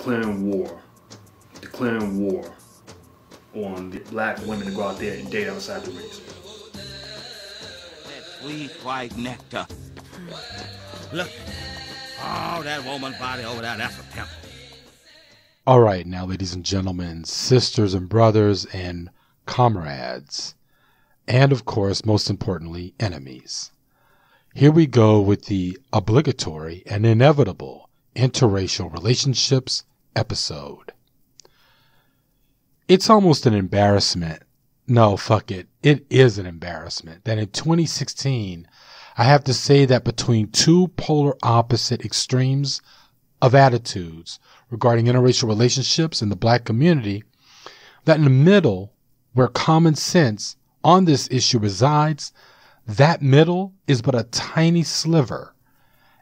declaring war on the black women to go out there and date outside the race. That sweet white nectar. Look, oh, that woman's body over there, that's a temple. All right, now, ladies and gentlemen, sisters and brothers and comrades, and of course, most importantly, enemies. Here we go with the obligatory and inevitable interracial relationships episode. It's almost an embarrassment. No, fuck it. It is an embarrassment that in 2016, I have to say that between two polar opposite extremes of attitudes regarding interracial relationships in the black community, that in the middle, where common sense on this issue resides, that middle is but a tiny sliver,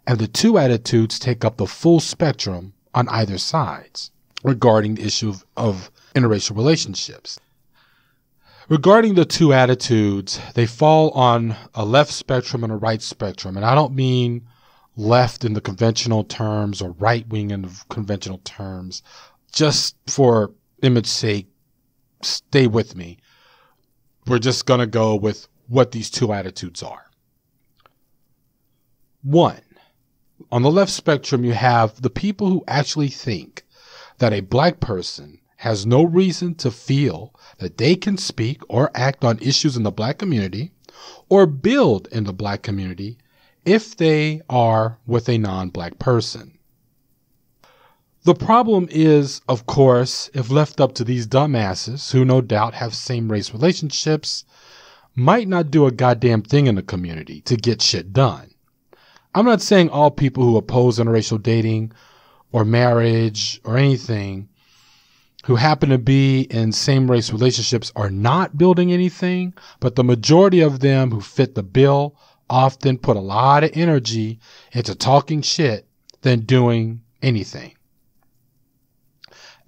and the two attitudes take up the full spectrum on either sides regarding the issue of interracial relationships. Regarding the two attitudes, they fall on a left spectrum and a right spectrum, and I don't mean left in the conventional terms or right wing in the conventional terms. Just for image sake, stay with me. We're just going to go with what these two attitudes are. One, on the left spectrum, you have the people who actually think that a black person has no reason to feel that they can speak or act on issues in the black community or build in the black community if they are with a non-black person. The problem is, of course, if left up to these dumbasses who no doubt have same-race relationships, might not do a goddamn thing in the community to get shit done. I'm not saying all people who oppose interracial dating or marriage or anything who happen to be in same-race relationships are not building anything, but the majority of them who fit the bill often put a lot of energy into talking shit than doing anything.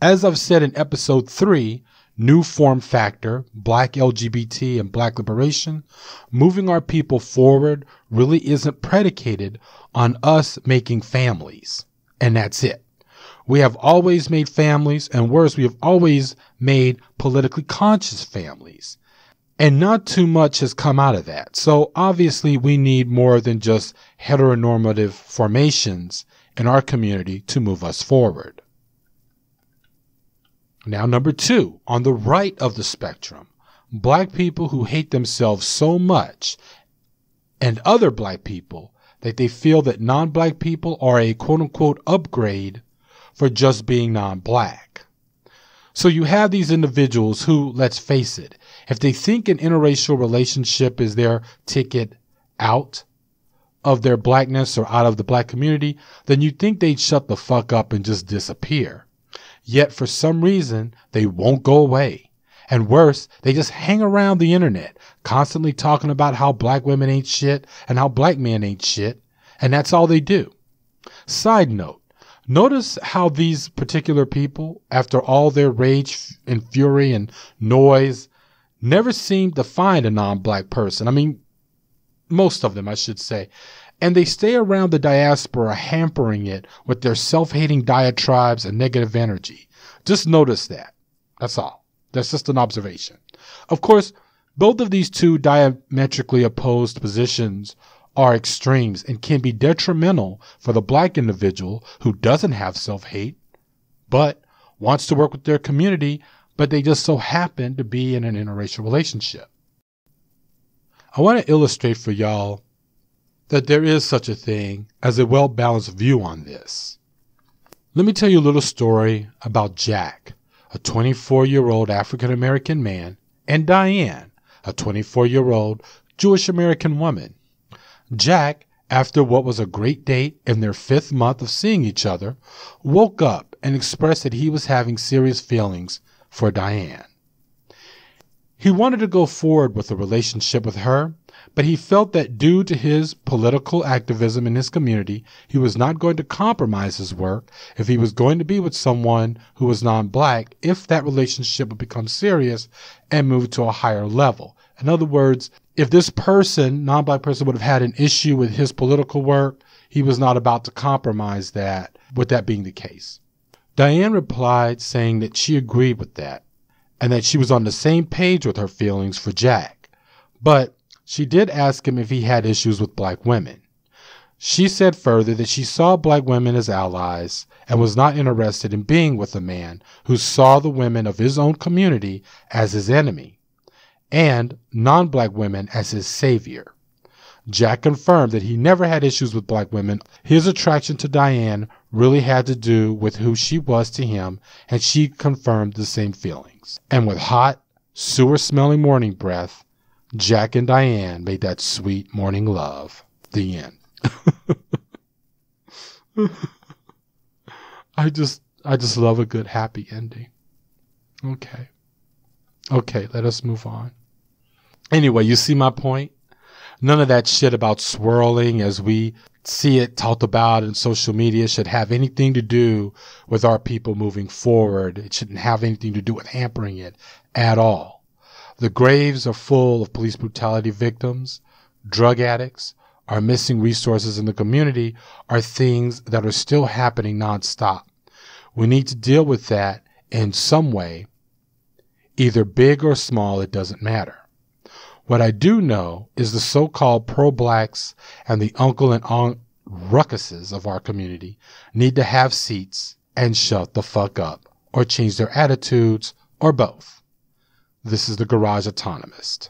As I've said in episode 3, New Form Factor, Black LGBT and Black Liberation, moving our people forward really isn't predicated on us making families. And that's it. We have always made families, and worse, we have always made politically conscious families. And not too much has come out of that. So obviously we need more than just heteronormative formations in our community to move us forward. Now, number 2, on the right of the spectrum, black people who hate themselves so much and other black people that they feel that non-black people are a quote-unquote upgrade for just being non-black. So you have these individuals who, let's face it, if they think an interracial relationship is their ticket out of their blackness or out of the black community, then you'd think they'd shut the fuck up and just disappear. Yet for some reason, they won't go away. And worse, they just hang around the internet, constantly talking about how black women ain't shit and how black men ain't shit. And that's all they do. Side note, notice how these particular people, after all their rage and fury and noise, never seem to find a non-black person. I mean, most of them, I should say. And they stay around the diaspora, hampering it with their self-hating diatribes and negative energy. Just notice that. That's all. That's just an observation. Of course, both of these two diametrically opposed positions are extremes and can be detrimental for the black individual who doesn't have self-hate, but wants to work with their community, but they just so happen to be in an interracial relationship. I want to illustrate for y'all that there is such a thing as a well-balanced view on this. Let me tell you a little story about Jack, a 24-year-old African-American man, and Diane, a 24-year-old Jewish-American woman. Jack, after what was a great date in their 5th month of seeing each other, woke up and expressed that he was having serious feelings for Diane. He wanted to go forward with a relationship with her, but he felt that due to his political activism in his community, he was not going to compromise his work if he was going to be with someone who was non-black, if that relationship would become serious and move to a higher level. In other words, if this person, non-black person, would have had an issue with his political work, he was not about to compromise that, with that being the case. Diane replied saying that she agreed with that and that she was on the same page with her feelings for Jack, but she did ask him if he had issues with black women. She said further that she saw black women as allies and was not interested in being with a man who saw the women of his own community as his enemy and non-black women as his savior. Jack confirmed that he never had issues with black women. His attraction to Diane really had to do with who she was to him, and she confirmed the same feelings. And with hot, sewer-smelling morning breath, Jack and Diane made that sweet morning love. The end. I just love a good happy ending. Okay, let us move on. Anyway, you see my point? None of that shit about swirling as we see it talked about in social media should have anything to do with our people moving forward. It shouldn't have anything to do with hampering it at all. The graves are full of police brutality victims, drug addicts, our missing resources in the community are things that are still happening nonstop. We need to deal with that in some way, either big or small, it doesn't matter. What I do know is the so-called pro-blacks and the uncle and aunt ruckuses of our community need to have seats and shut the fuck up or change their attitudes or both. This is the Garage Autonomist.